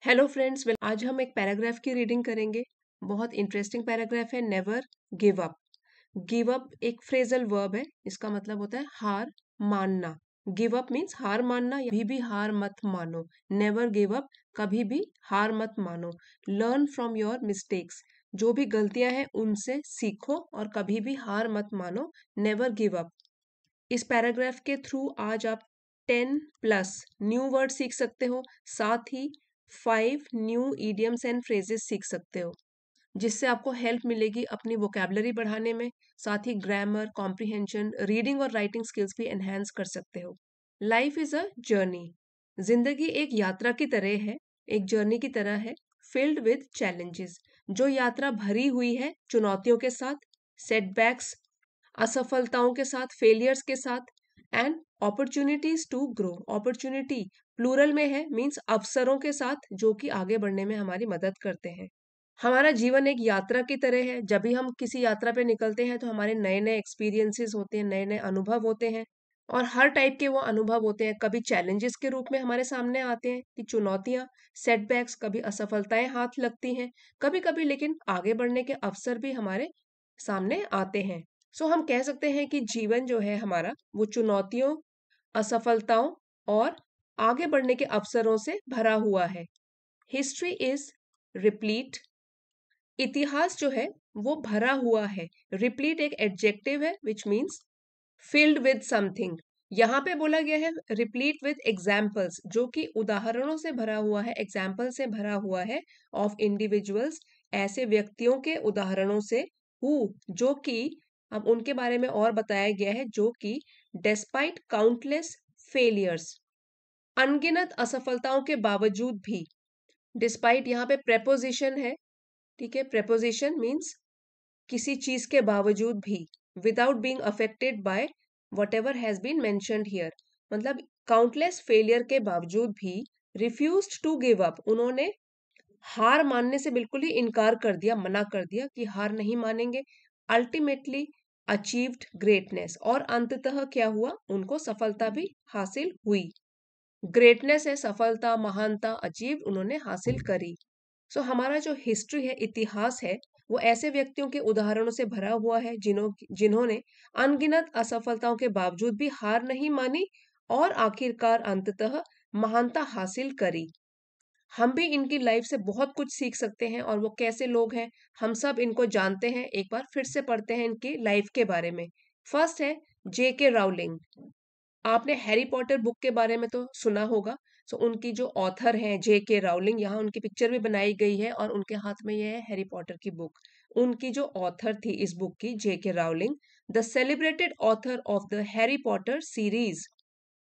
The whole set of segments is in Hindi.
हेलो फ्रेंड्स, आज हम एक पैराग्राफ की रीडिंग करेंगे। बहुत इंटरेस्टिंग पैराग्राफ है। Never give up. Give up एक फ्रेजल वर्ब है। इसका मतलब होता है हार मानना। गिव अप मीन्स हार मानना, कभी भी हार मत मानो। नेवर गिव अप, कभी भी हार मत मानो। लर्न फ्रॉम योर मिस्टेक्स, जो भी गलतियां हैं उनसे सीखो और कभी भी हार मत मानो। Never give up. इस पैराग्राफ के थ्रू आज आप 10+ न्यू वर्ड सीख सकते हो, साथ ही 5 न्यू इडियम्स एंड फ्रेजेस सीख सकते हो, जिससे आपको हेल्प मिलेगी अपनी वोकेबलरी बढ़ाने में। साथ ही ग्रामर, कॉम्प्रिहेंशन, रीडिंग और राइटिंग स्किल्स भी एनहेंस कर सकते हो। Life is a journey. जिंदगी एक यात्रा की तरह है, एक जर्नी की तरह है, फिल्ड विद चैलेंजेस। जो यात्रा भरी हुई है चुनौतियों के साथ, सेटबैक्स, असफलताओं के साथ, फेलियर्स के साथ, and opportunities to grow. Opportunity plural में है, मींस अवसरों के साथ जो कि आगे बढ़ने में हमारी मदद करते हैं। हमारा जीवन एक यात्रा की तरह है। जब भी हम किसी यात्रा पे निकलते हैं तो हमारे नए नए एक्सपीरियंसेस होते हैं, नए नए अनुभव होते हैं, और हर टाइप के वो अनुभव होते हैं। कभी चैलेंजेस के रूप में हमारे सामने आते हैं कि चुनौतियां, सेटबैक्स, कभी असफलताएं हाथ लगती हैं, कभी कभी लेकिन आगे बढ़ने के अवसर भी हमारे सामने आते हैं। सो हम कह सकते हैं कि जीवन जो है हमारा, वो चुनौतियों, असफलताओं और आगे बढ़ने के अवसरों से भरा हुआ है। History is replete. इतिहास जो है वो भरा हुआ है। रिप्लीट एक एडजेक्टिव है which means filled with something. यहाँ पे बोला गया है रिप्लीट विद एग्जाम्पल्स, जो कि उदाहरणों से भरा हुआ है, एग्जाम्पल से भरा हुआ है, ऑफ इंडिविजुअल्स, ऐसे व्यक्तियों के उदाहरणों से, हु, जो कि, अब उनके बारे में और बताया गया है, जो कि डेस्पाइट काउंटलेस फेलियर्स, अनगिनत असफलताओं के बावजूद भी। डिस्पाइट यहाँ पे प्रेपोजिशन है, ठीक है। प्रेपोजिशन मीन्स किसी चीज के बावजूद भी, without being affected by whatever has been mentioned here. मतलब काउंटलेस फेलियर के बावजूद भी रिफ्यूज्ड टू गिव अप, उन्होंने हार मानने से बिल्कुल ही इनकार कर दिया, मना कर दिया कि हार नहीं मानेंगे। अल्टीमेटली अचीव्ड ग्रेटनेस, और अंततः क्या हुआ, उनको सफलता भी हासिल हुई। ग्रेटनेस है सफलता, महानता, अचीव उन्होंने हासिल करी। सो हमारा जो हिस्ट्री है, इतिहास है, वो ऐसे व्यक्तियों के उदाहरणों से भरा हुआ है जिन्होंने अनगिनत असफलताओं के बावजूद भी हार नहीं मानी और आखिरकार अंततः महानता हासिल करी। हम भी इनकी लाइफ से बहुत कुछ सीख सकते हैं, और वो कैसे लोग हैं हम सब इनको जानते हैं। एक बार फिर से पढ़ते हैं इनकी लाइफ के बारे में। फर्स्ट है J.K. राउलिंग। आपने हैरी पॉटर बुक के बारे में तो सुना होगा। सो उनकी जो ऑथर हैं J.K. राउलिंग, यहाँ उनकी पिक्चर भी बनाई गई है और उनके हाथ में ये है हैरी पॉटर की बुक। उनकी जो ऑथर थी इस बुक की, J.K. Rowling, the celebrated author of the Harry Potter series.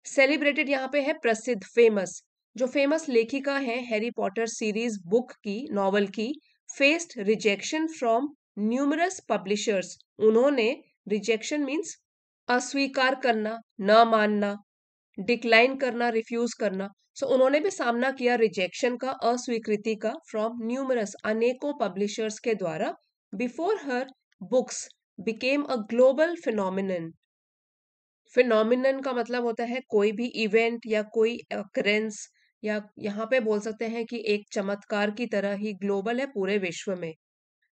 Celebrated यहाँ पे है प्रसिद्ध, फेमस। जो फेमस लेखिका है हैरी पॉटर सीरीज बुक की, नॉवल की, faced rejection from numerous publishers. उन्होंने, रिजेक्शन मीन्स अस्वीकार करना, न मानना, डिक्लाइन करना, रिफ्यूज करना। सो उन्होंने भी सामना किया रिजेक्शन का, अस्वीकृति का, फ्रॉम न्यूमरस, अनेकों पब्लिशर्स के द्वारा, before her books became a global phenomenon. Phenomenon का मतलब होता है कोई भी इवेंट या कोई अकरेंस, या यहाँ पे बोल सकते हैं कि एक चमत्कार की तरह ही ग्लोबल है, पूरे विश्व में।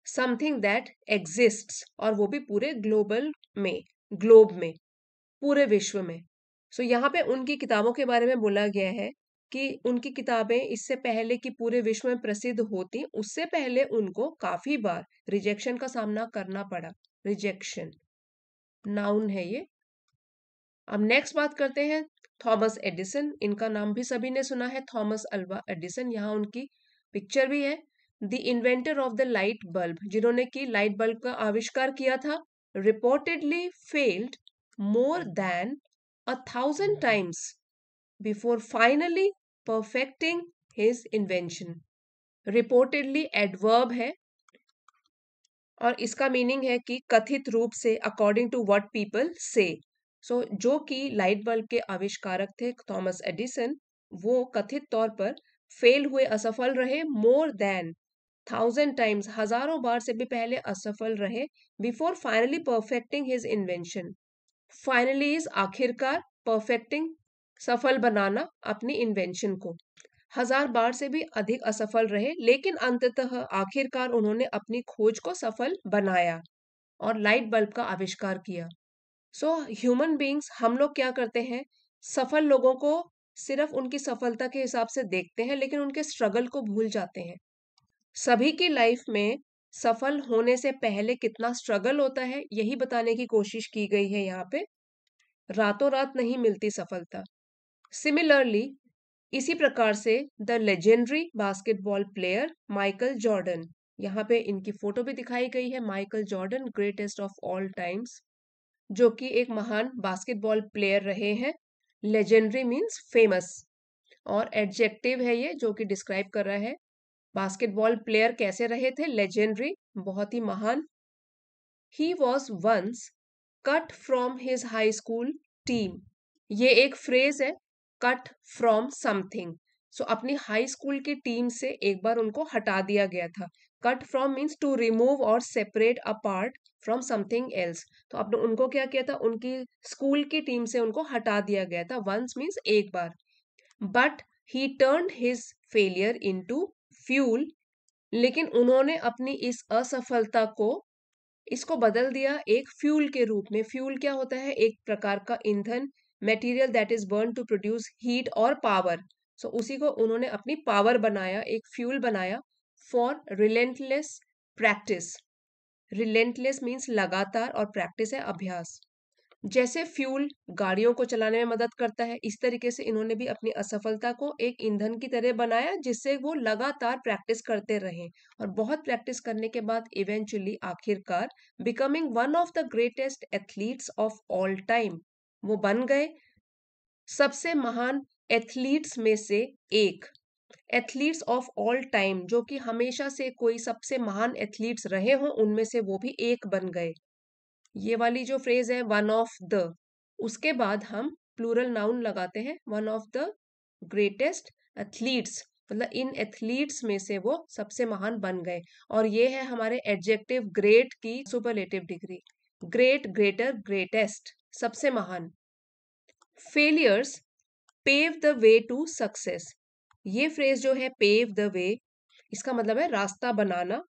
समथिंग दैट एग्जिस्ट्स, और वो भी पूरे ग्लोबल में, ग्लोब में, पूरे विश्व में। सो यहाँ पे उनकी किताबों के बारे में बोला गया है कि उनकी किताबें इससे पहले कि पूरे विश्व में प्रसिद्ध होती, उससे पहले उनको काफी बार रिजेक्शन का सामना करना पड़ा। रिजेक्शन नाउन है ये। अब नेक्स्ट बात करते हैं थॉमस एडिसन। इनका नाम भी सभी ने सुना है, थॉमस अल्वा एडिसन। यहाँ उनकी पिक्चर भी है। The inventor of the light bulb, जिन्होंने की लाइट बल्ब का आविष्कार किया था, reportedly failed more than 1,000 times before finally perfecting his invention. Reportedly adverb है और इसका मीनिंग है कि कथित रूप से, according to what people say. So जो कि लाइट बल्ब के आविष्कारक थे थॉमस एडिसन, वो कथित तौर पर फेल हुए, असफल रहे, more than 1,000 times, हजारों बार से भी पहले असफल रहे, before finally perfecting his invention. Finally is आखिरकार, परफेक्टिंग सफल बनाना अपनी इन्वेंशन को। हजार बार से भी अधिक असफल रहे, लेकिन अंततः आखिरकार उन्होंने अपनी खोज को सफल बनाया और लाइट बल्ब का आविष्कार किया। सो ह्यूमन बीइंग्स, हम लोग क्या करते हैं, सफल लोगों को सिर्फ उनकी सफलता के हिसाब से देखते हैं, लेकिन उनके स्ट्रगल को भूल जाते हैं। सभी की लाइफ में सफल होने से पहले कितना स्ट्रगल होता है, यही बताने की कोशिश की गई है यहाँ पे। रातों रात नहीं मिलती सफलता। सिमिलरली, इसी प्रकार से the legendary basketball player Michael Jordan, यहाँ पे इनकी फोटो भी दिखाई गई है, Michael Jordan greatest of all times, जो कि एक महान बास्केटबॉल प्लेयर रहे हैं। लेजेंडरी मीन्स फेमस, और एडजेक्टिव है ये जो कि डिस्क्राइब कर रहा है बास्केटबॉल प्लेयर कैसे रहे थे, लेजेंडरी, बहुत ही महान। He was once cut from his high school team, ये एक फ्रेज है, कट फ्रॉम समथिंग। सो अपनी हाई स्कूल की टीम से एक बार उनको हटा दिया गया था। Cut from means to remove और separate apart from something else. तो अपने उनको क्या किया था, उनकी स्कूल की टीम से उनको हटा दिया गया था। वंस मीन्स एक बार। But he turned his failure into fuel, लेकिन उन्होंने अपनी इस असफलता को, इसको बदल दिया एक फ्यूल के रूप में। फ्यूल क्या होता है, एक प्रकार का ईंधन, material that is burn to produce heat और पावर। सो उसी को उन्होंने अपनी पावर बनाया, एक फ्यूल बनाया for relentless practice. Relentless means लगातार, और प्रैक्टिस है अभ्यास। जैसे फ्यूल गाड़ियों को चलाने में मदद करता है, इस तरीके से इन्होंने भी अपनी असफलता को एक ईंधन की तरह बनाया, जिससे वो लगातार प्रैक्टिस करते रहे, और बहुत प्रैक्टिस करने के बाद इवेंचुअली आखिरकार becoming one of the greatest athletes of all time, वो बन गए सबसे महान एथलीट्स में से एक। एथलीट्स ऑफ ऑल टाइम, जो कि हमेशा से कोई सबसे महान एथलीट्स रहे हों, उनमें से वो भी एक बन गए। ये वाली जो फ्रेज है वन ऑफ द, उसके बाद हम प्लूरल नाउन लगाते हैं, one of the greatest athletes, मतलब इन एथलीट्स में से वो सबसे महान बन गए। और ये है हमारे एडजेक्टिव ग्रेट की superlative degree. Great, greater, greatest, सबसे महान। Failures pave the way to success, ये फ्रेज जो है पेव द वे, इसका मतलब है रास्ता बनाना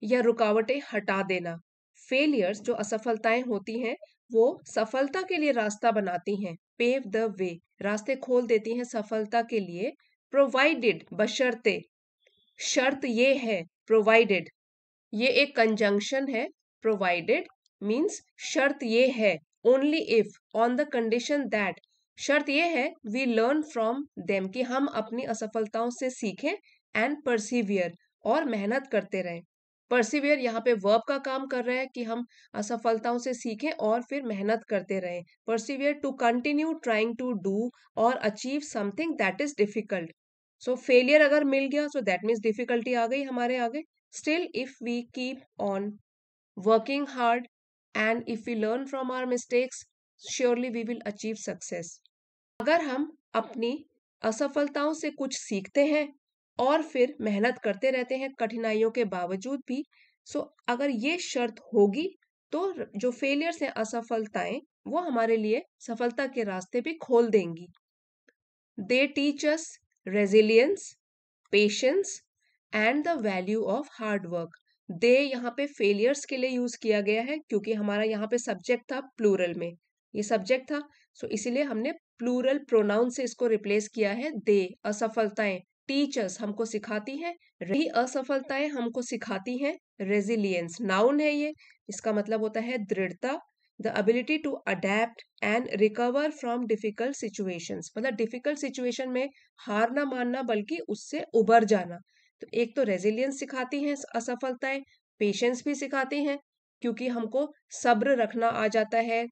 या रुकावटें हटा देना। फेलियर्स, जो असफलताएं होती हैं, वो सफलता के लिए रास्ता बनाती हैं। पेव द वे, रास्ते खोल देती हैं सफलता के लिए। प्रोवाइडेड, बशर्ते, शर्त ये है, प्रोवाइडेड, ये एक कंजंक्शन है। प्रोवाइडेड मीन्स शर्त ये है, only if, on the condition that, शर्त ये है, वी लर्न फ्रॉम देम, कि हम अपनी असफलताओं से सीखें, एंड परसिवियर, और मेहनत करते रहें। परसिवियर यहाँ पे वर्ब का काम कर रहा है, कि हम असफलताओं से सीखें और फिर मेहनत करते रहें। Persevere, to continue trying to do और achieve something that is difficult. So failure अगर मिल गया, सो दैट मीन्स डिफिकल्टी आ गई हमारे आगे। Still, if we keep on working hard and if we learn from our mistakes, surely we will achieve success. अगर हम अपनी असफलताओं से कुछ सीखते हैं और फिर मेहनत करते रहते हैं कठिनाइयों के बावजूद भी, सो अगर ये शर्त होगी, तो जो फेलियर्स हैं, असफलताएं, वो हमारे लिए सफलता के रास्ते भी खोल देंगी। They teach us resilience, patience and the value of hard work. They यहाँ पे फेलियर्स के लिए यूज किया गया है, क्योंकि हमारा यहाँ पे सब्जेक्ट था प्लूरल में, ये सब्जेक्ट था, सो इसीलिए हमने प्लूरल प्रोनाउन से इसको रिप्लेस किया है। दे, असफलताएं, टीचर्स, हमको सिखाती हैं, रही असफलताएं हमको सिखाती हैं रेजिलियंस, नाउन है ये, इसका मतलब होता है दृढ़ता। The ability to adapt and recover from difficult situations, मतलब डिफिकल्ट सिचुएशन में हार ना मानना, बल्कि उससे उबर जाना। तो एक तो रेजिलियंस सिखाती हैं असफलताएं, पेशेंस भी सिखाती हैं, क्योंकि हमको सब्र रखना आ जाता है,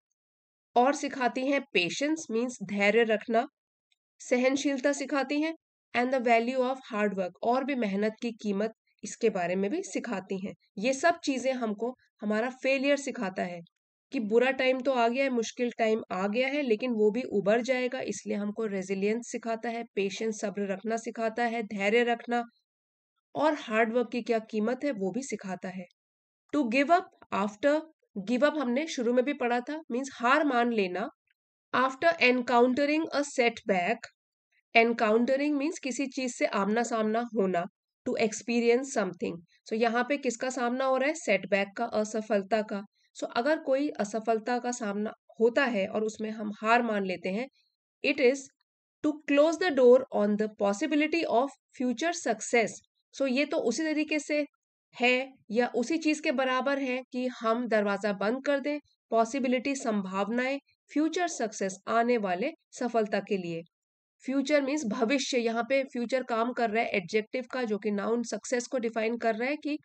और सिखाती हैं पेशेंस मीन्स धैर्य रखना, सहनशीलता सिखाती हैं, and the value of hard work, और भी मेहनत की कीमत, इसके बारे में भी सिखाती हैं। ये सब चीजें हमको हमारा फेलियर सिखाता है, कि बुरा टाइम तो आ गया है, मुश्किल टाइम आ गया है, लेकिन वो भी उबर जाएगा, इसलिए हमको रेजिलियंस सिखाता है, पेशेंस, सब्र रखना सिखाता है, धैर्य रखना, और हार्ड वर्क की क्या कीमत है वो भी सिखाता है। To give up after, give up हमने शुरू में भी पढ़ा था, मीन्स हार मान लेना। After encountering a setback, encountering means किसी चीज से आमना सामना होना, टू एक्सपीरियंस समथिंग। सो यहाँ पे किसका सामना हो रहा है? सेटबैक का, असफलता का। सो अगर कोई असफलता का सामना होता है और उसमें हम हार मान लेते हैं, it is to close the door on the possibility of future success. So ये तो उसी तरीके से है या उसी चीज के बराबर है कि हम दरवाजा बंद कर दें पॉसिबिलिटी, संभावनाएं, फ्यूचर सक्सेस, आने वाले सफलता के लिए। फ्यूचर मीन्स भविष्य, यहाँ पे फ्यूचर काम कर रहा है एडजेक्टिव का, जो कि नाउन सक्सेस को डिफाइन कर रहा है कि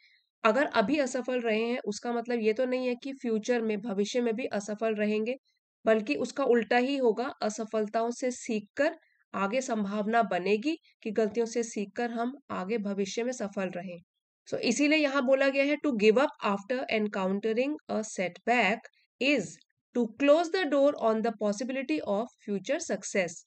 अगर अभी असफल रहे हैं उसका मतलब ये तो नहीं है कि फ्यूचर में, भविष्य में भी असफल रहेंगे, बल्कि उसका उल्टा ही होगा। असफलताओं से सीखकर आगे संभावना बनेगी कि गलतियों से सीखकर हम आगे भविष्य में सफल रहें। सो इसीलिए यहाँ बोला गया है to give up after encountering a setback is to close the door on the possibility of future success.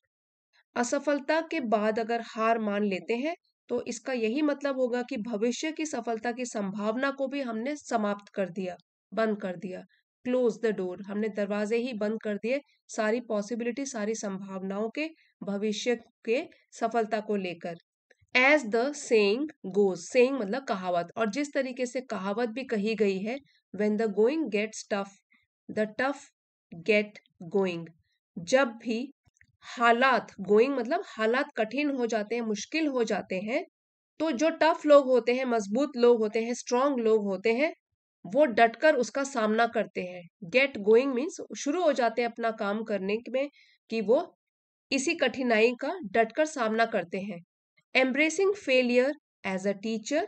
असफलता के बाद अगर हार मान लेते हैं तो इसका यही मतलब होगा कि भविष्य की सफलता की संभावना को भी हमने समाप्त कर दिया, बंद कर दिया। क्लोज द डोर, हमने दरवाजे ही बंद कर दिए सारी पॉसिबिलिटी, सारी संभावनाओं के, भविष्य के सफलता को लेकर। As the saying goes, saying मतलब कहावत, और जिस तरीके से कहावत भी कही गई है, when the going gets tough the tough get going. जब भी हालात, गोइंग मतलब हालात कठिन हो जाते हैं, मुश्किल हो जाते हैं, तो जो टफ लोग होते हैं, मजबूत लोग होते हैं, स्ट्रांग लोग होते हैं, वो डटकर उसका सामना करते हैं। गेट गोइंग मीन्स शुरू हो जाते हैं अपना काम करने में, कि वो इसी कठिनाई का डटकर सामना करते हैं। Embracing failure as a teacher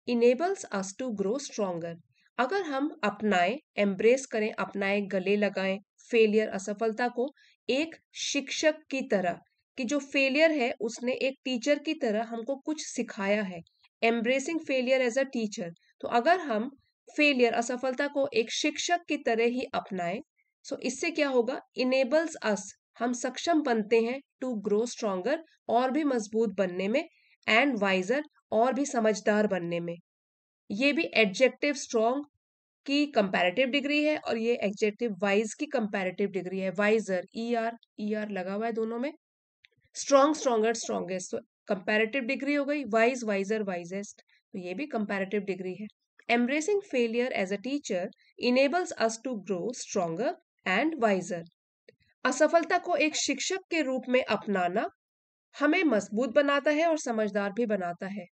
enables us to grow stronger. अगर हम अपनाएं, एम्ब्रेस करें, अपनाएं, गले लगाएं फेलियर, असफलता को एक शिक्षक की तरह, कि जो फेलियर है उसने एक टीचर की तरह हमको कुछ सिखाया है। Embracing failure as a teacher, तो अगर हम फेलियर, असफलता को एक शिक्षक की तरह ही अपनाएं, सो इससे क्या होगा? इनेबल्स अस, हम सक्षम बनते हैं, टू ग्रो स्ट्रोंगर, और भी मजबूत बनने में, एंड वाइजर, और भी समझदार बनने में। ये भी एडजेक्टिव स्ट्रॉन्ग की कंपैरेटिव डिग्री है और ये एडजेक्टिव वाइज की कंपैरेटिव डिग्री है। वाइजर, ई आर लगा हुआ है दोनों में। स्ट्रॉन्ग, स्ट्रॉन्गर, स्ट्रॉन्गेस्ट, तो कंपैरेटिव डिग्री हो गई। वाइज, वाइजर, वाइजेस्ट, तो ये भी कंपैरेटिव डिग्री है। Embracing failure as a teacher enables us to grow stronger and wiser. असफलता को एक शिक्षक के रूप में अपनाना हमें मजबूत बनाता है और समझदार भी बनाता है।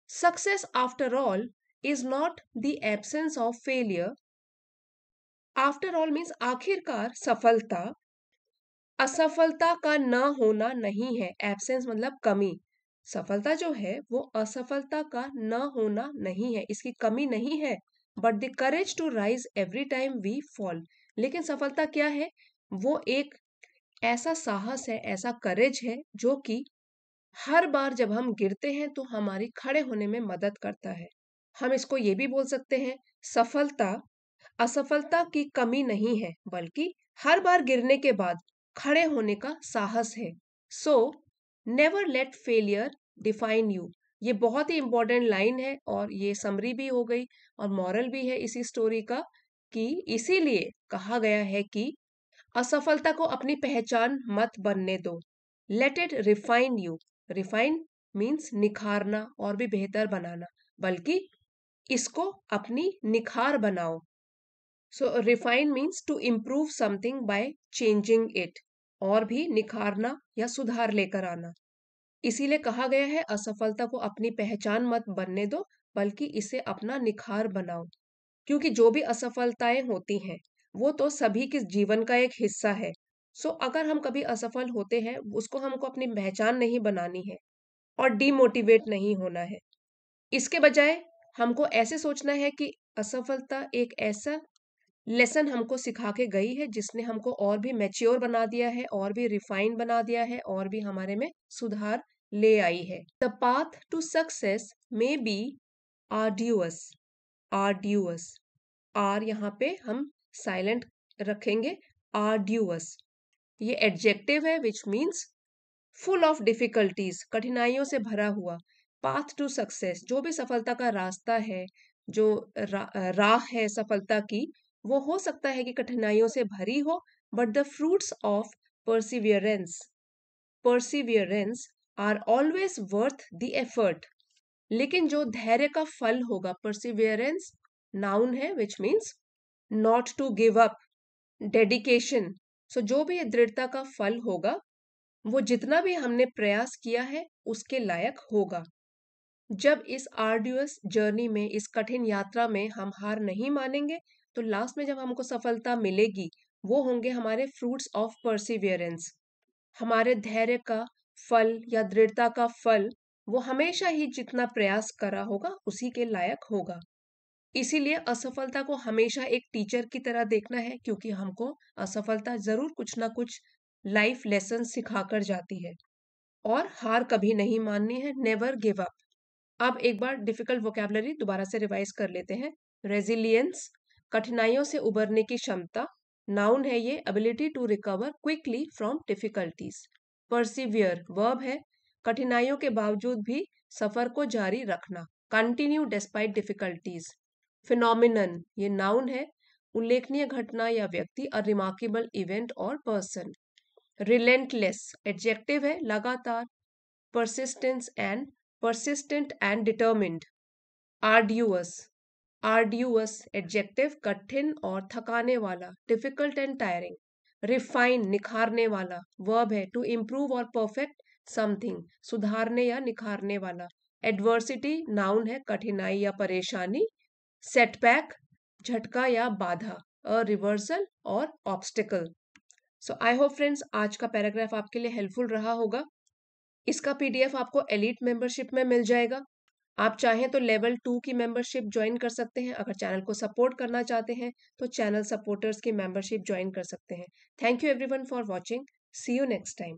Success, after all, is not the absence of failure. After all means आखिरकार सफलता असफलता का न होना नहीं है। एब्सेंस मतलब कमी। सफलता जो है वो असफलता का न होना नहीं है, इसकी कमी नहीं है। But the courage to rise every time we fall. लेकिन सफलता क्या है? वो एक ऐसा साहस है, ऐसा करेज है, जो कि हर बार जब हम गिरते हैं तो हमारी खड़े होने में मदद करता है। हम इसको ये भी बोल सकते हैं, सफलता असफलता की कमी नहीं है, बल्कि हर बार गिरने के बाद खड़े होने का साहस है। So never let failure define you. ये बहुत ही इंपॉर्टेंट लाइन है और ये समरी भी हो गई और मॉरल भी है इसी स्टोरी का, कि इसीलिए कहा गया है कि असफलता को अपनी पहचान मत बनने दो। Let it refine you. Refine means निखारना और भी बेहतर बनाना, बल्कि इसको अपनी निखार बनाओ। So refine means to improve something by changing it, और भी निखारना या सुधार लेकर आना। इसीलिए कहा गया है असफलता को अपनी पहचान मत बनने दो, बल्कि इसे अपना निखार बनाओ। क्योंकि जो भी असफलताएं होती हैं वो तो सभी के जीवन का एक हिस्सा है। सो अगर हम कभी असफल होते हैं, उसको हमको अपनी पहचान नहीं बनानी है और डीमोटिवेट नहीं होना है। इसके बजाय हमको ऐसे सोचना है कि असफलता एक ऐसा लेसन हमको सिखा के गई है जिसने हमको और भी मैच्योर बना दिया है, और भी रिफाइन बना दिया है, और भी हमारे में सुधार ले आई है। The path to success may be arduous. Arduous, R यहाँ पे हम साइलेंट रखेंगे। आर्ड्यूअस ये एडजेक्टिव है which means full of difficulties, कठिनाइयों से भरा हुआ। पाथ टू सक्सेस, जो भी सफलता का रास्ता है, जो राह है सफलता की, वो हो सकता है कि कठिनाइयों से भरी हो, but the fruits of perseverance, perseverance are always worth the effort. लेकिन जो धैर्य का फल होगा, परसिवियरेंस नाउन है which means not to give up, dedication. So जो भी दृढ़ता का फल होगा वो जितना भी हमने प्रयास किया है उसके लायक होगा। जब इस आर्ड्यूअस जर्नी में, इस कठिन यात्रा में हम हार नहीं मानेंगे तो लास्ट में जब हमको सफलता मिलेगी वो होंगे हमारे फ्रूट्स ऑफ परसिवियरेंस। हमारे धैर्य का फल या दृढ़ता का फल वो हमेशा ही जितना प्रयास करा होगा उसी के लायक होगा। इसीलिए असफलता को हमेशा एक टीचर की तरह देखना है, क्योंकि हमको असफलता जरूर कुछ ना कुछ लाइफ लेसन सिखाकर जाती है। और हार कभी नहीं माननी है, नेवर गिव अप। अब एक बार डिफिकल्ट वोकैबुलरी दोबारा से रिवाइज कर लेते हैं। रेजिलियंस, कठिनाइयों से उबरने की क्षमता, नाउन है ये, ability to recover quickly from difficulties. Persevere verb है, कठिनाइयों के बावजूद भी सफर को जारी रखना, कंटिन्यू डिस्पाइट डिफिकल्टीज। फिनोमिनन ये नाउन है, उल्लेखनीय घटना या व्यक्ति, अ रिमार्केबल इवेंट और पर्सन। रिलेंटलेस एडजेक्टिव है, लगातार। persistent and determined। arduous adjective, कठिन और थकाने वाला, difficult and tiring। refine निखारने वाला, वर्ब है, to improve और perfect something, सुधारने या निखारने वाला। adversity नाउन है, कठिनाई या परेशानी। setback झटका या बाधा, a reversal और obstacle। So I hope friends आज का पैराग्राफ आपके लिए हेल्पफुल रहा होगा। इसका पीडीएफ आपको एलीट मेंबरशिप में मिल जाएगा। आप चाहें तो लेवल 2 की मेंबरशिप ज्वाइन कर सकते हैं। अगर चैनल को सपोर्ट करना चाहते हैं तो चैनल सपोर्टर्स की मेंबरशिप ज्वाइन कर सकते हैं। Thank you everyone for watching. See you next time.